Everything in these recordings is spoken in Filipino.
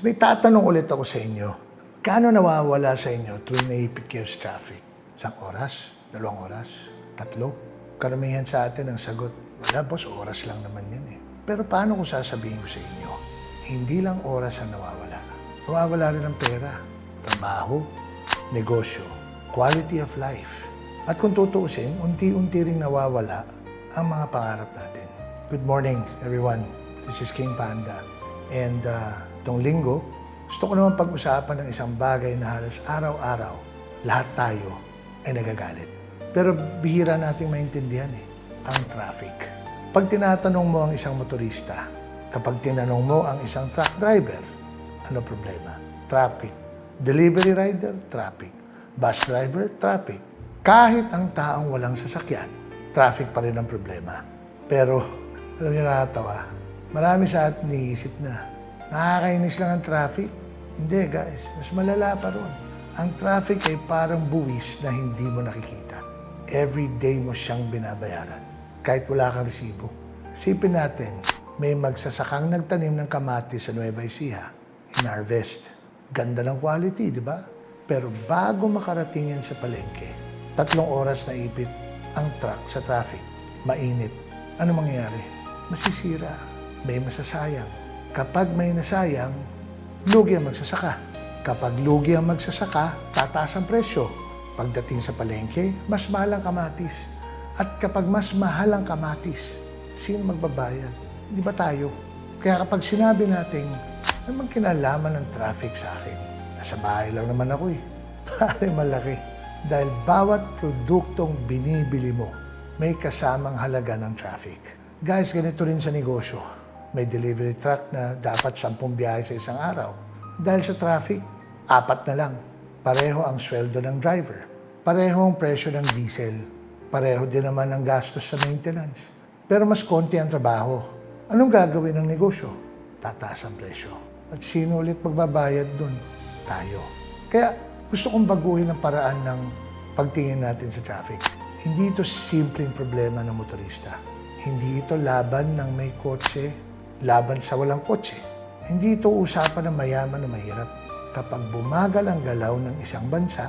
So may tatanong ulit ako sa inyo. Kano nawawala sa inyo tuwing naipit kayo sa traffic? 1 oras? 2 oras? 3? Karamihan sa atin ang sagot, wala boss, oras lang naman yan eh. Pero paano kung sasabihin ko sa inyo, hindi lang oras ang nawawala. Nawawala rin ang pera, trabaho, negosyo, quality of life. At kung tutuusin, unti-unti ring nawawala ang mga pangarap natin. Good morning, everyone. This is King Panda. And itong linggo, gusto ko naman pag-usapan ng isang bagay na halos araw-araw, lahat tayo ay nagagalit. Pero bihira nating maintindihan ang traffic. Pag tinatanong mo ang isang motorista, kapag tinanong mo ang isang truck driver, ano problema? Traffic. Delivery rider, traffic. Bus driver, traffic. Kahit ang taong walang sasakyan, traffic pa rin ang problema. Pero, alam niyo nakakatawa, marami sa atin niisip na, nakakainis lang ang traffic. Hindi guys, mas malala pa ron. Ang traffic ay parang buwis na hindi mo nakikita. Every day mo siyang binabayaran, kahit wala kang resibo. Isipin natin, may magsasakang nagtanim ng kamatis sa Nueva Ecija, hinarvest. Ganda ng quality, di ba? Pero bago makarating yan sa palengke, 3 oras na ipit ang truck sa traffic. Mainit. Ano mangyayari? Masisira. May masasayang. Kapag may nasayang, lugi ang magsasaka. Kapag lugi ang magsasaka, tataas ang presyo. Pagdating sa palengke, mas mahal ang kamatis. At kapag mas mahal ang kamatis, sino magbabayad? Di ba tayo? Kaya kapag sinabi natin, ano mang kinalaman ng traffic sa akin? Nasa bahay lang naman ako eh. Pare malaki. Dahil bawat produktong binibili mo, may kasamang halaga ng traffic. Guys, ganito rin sa negosyo. May delivery truck na dapat 10 biyahe sa isang araw. Dahil sa traffic, 4 na lang. Pareho ang sweldo ng driver. Pareho ang presyo ng diesel. Pareho din naman ang gastos sa maintenance. Pero mas konti ang trabaho. Anong gagawin ng negosyo? Tataas ang presyo. At sino ulit magbabayad dun? Tayo. Kaya gusto kong baguhin ang paraan ng pagtingin natin sa traffic. Hindi ito simpleng problema ng motorista. Hindi ito laban ng may kotse, laban sa walang kotse. Hindi ito usapan ng mayaman o mahirap. Kapag bumagal ang galaw ng isang bansa,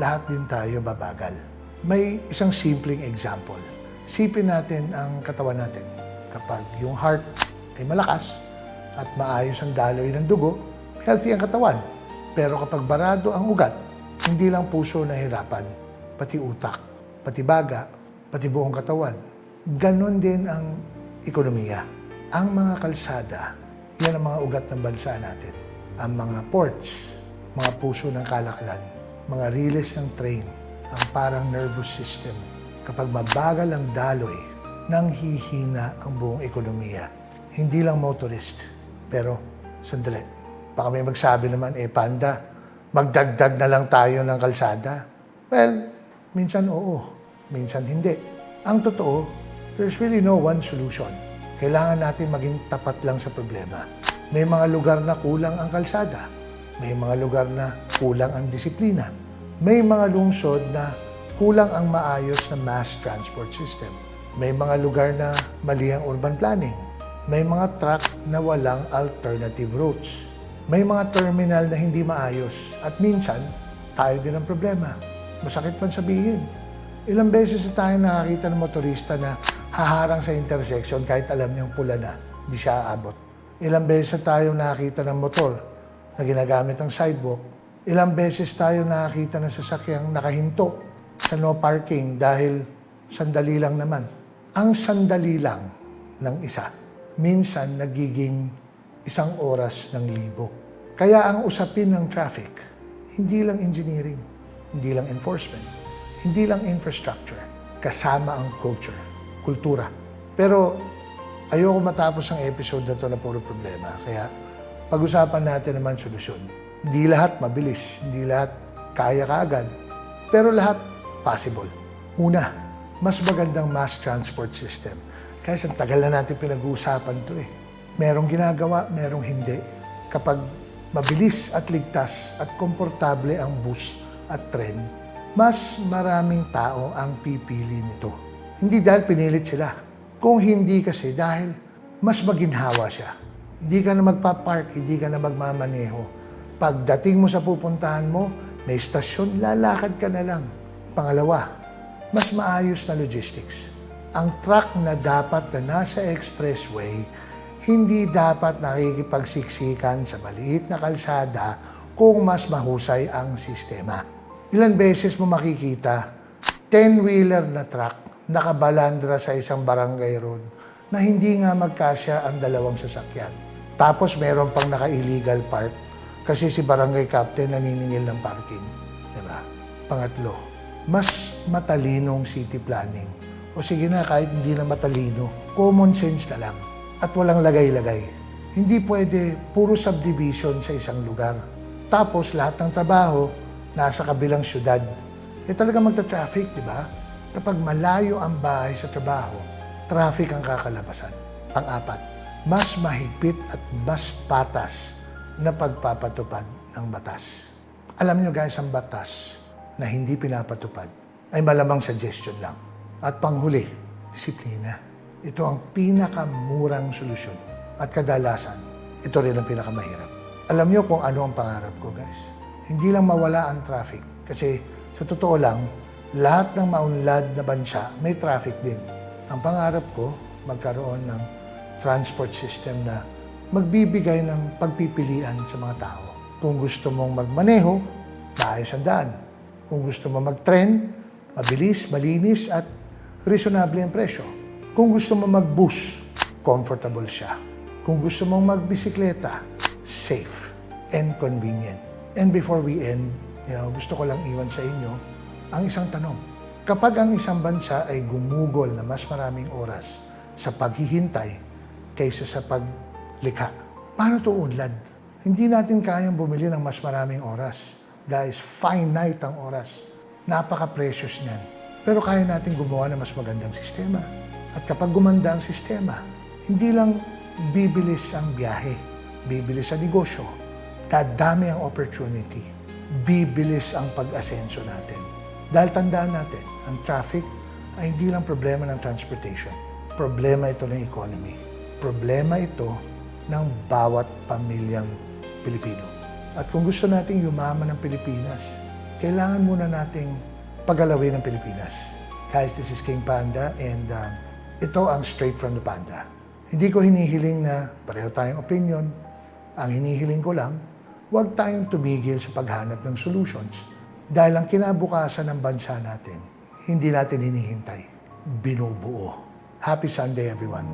lahat din tayo babagal. May isang simpleng example. Sipin natin ang katawan natin. Kapag yung heart ay malakas at maayos ang daloy ng dugo, healthy ang katawan. Pero kapag barado ang ugat, hindi lang puso nahirapan, pati utak, pati baga, pati buong katawan. Ganon din ang ekonomiya. Ang mga kalsada, yan ang mga ugat ng bansa natin. Ang mga ports, mga puso ng kalakalan, mga riles ng train, ang parang nervous system. Kapag mabagal ang daloy, nang hihina ang buong ekonomiya. Hindi lang motorist, pero sandali. Baka may magsabi naman, Panda, magdagdag na lang tayo ng kalsada. Well, minsan oo, minsan hindi. Ang totoo, there's really no one solution. Kailangan natin maging tapat lang sa problema. May mga lugar na kulang ang kalsada. May mga lugar na kulang ang disiplina. May mga lungsod na kulang ang maayos na mass transport system. May mga lugar na mali ang urban planning. May mga truck na walang alternative routes. May mga terminal na hindi maayos. At minsan, tayo din ang problema. Masakit man sabihin. Ilang beses na tayo nakakita ng motorista na haharang sa intersection kahit alam niyang pula na, di siya aabot. Ilang beses na tayo nakakita ng motor na ginagamit ang sidewalk. Ilang beses tayo nakakita ng sasakyang nakahinto sa no parking dahil sandali lang naman. Ang sandali lang ng isa, minsan nagiging 1 oras ng 1,000. Kaya ang usapin ng traffic, hindi lang engineering, hindi lang enforcement, hindi lang infrastructure, kasama ang culture, kultura. Pero ayoko matapos ang episode na ito na puro problema. Kaya pag-usapan natin naman solusyon. Hindi lahat mabilis, hindi lahat kaya kaagad, pero lahat possible. Una, mas magandang mass transport system. Kaya ang tagal na natin pinag-uusapan ito eh. Merong ginagawa, merong hindi. Kapag mabilis at ligtas at komportable ang bus at tren, mas maraming tao ang pipili nito. Hindi dahil pinilit sila. Kung hindi kasi dahil mas maginhawa siya. Hindi ka na magpa-park, hindi ka na magmamaneho. Pagdating mo sa pupuntahan mo, may istasyon, lalakad ka na lang. Pangalawa, mas maayos na logistics. Ang truck na dapat na nasa expressway, hindi dapat nakikipagsiksikan sa maliit na kalsada kung mas mahusay ang sistema. Ilan beses mo makikita, 10-wheeler na truck nakabalandra sa isang barangay road na hindi nga magkasya ang dalawang sasakyan. Tapos meron pang naka-illegal park kasi si barangay captain naniningil ng parking. Diba? Pangatlo, mas matalinong city planning. O sige na, kahit hindi na matalino, common sense na lang at walang lagay-lagay. Hindi pwede puro subdivision sa isang lugar. Tapos lahat ng trabaho nasa kabilang syudad. Talaga magta-traffic, di ba? Kapag malayo ang bahay sa trabaho, traffic ang kakalabasan. Pang-apat, mas mahigpit at mas patas na pagpapatupad ng batas. Alam nyo guys, ang batas na hindi pinapatupad ay malamang suggestion lang. At panghuli, disiplina. Ito ang pinakamurang solusyon. At kadalasan, ito rin ang pinakamahirap. Alam nyo kung ano ang pangarap ko guys. Hindi lang mawala ang traffic. Kasi sa totoo lang, lahat ng maunlad na bansa may traffic din. Ang pangarap ko, magkaroon ng transport system na magbibigay ng pagpipilian sa mga tao. Kung gusto mong magmaneho, maayos ang daan. Kung gusto mong mag-tren, mabilis, malinis at reasonable ang presyo. Kung gusto mong mag-bus, comfortable siya. Kung gusto mong magbisikleta, safe and convenient. And before we end, gusto ko lang iwan sa inyo ang isang tanong. Kapag ang isang bansa ay gumugol na mas maraming oras sa paghihintay kaysa sa paglikha, paano ito unlad? Hindi natin kayang bumili ng mas maraming oras. Guys, finite ang oras. Napaka-precious niyan. Pero kaya natin gumawa ng mas magandang sistema. At kapag gumanda ang sistema, hindi lang bibilis ang biyahe, bibilis ang negosyo, dadami ang opportunity, bibilis ang pag-asenso natin. Dahil tandaan natin, ang traffic ay hindi lang problema ng transportation. Problema ito ng economy. Problema ito ng bawat pamilyang Pilipino. At kung gusto nating yumaman ng Pilipinas, kailangan muna nating pagalawin ng Pilipinas. Guys, this is King Panda and ito ang Straight from the Panda. Hindi ko hinihiling na pareho tayong opinion. Ang hinihiling ko lang, huwag tayong tumigil sa paghanap ng solutions. Dahil ang kinabukasan ng bansa natin, hindi natin hinihintay, binubuo. Happy Sunday, everyone.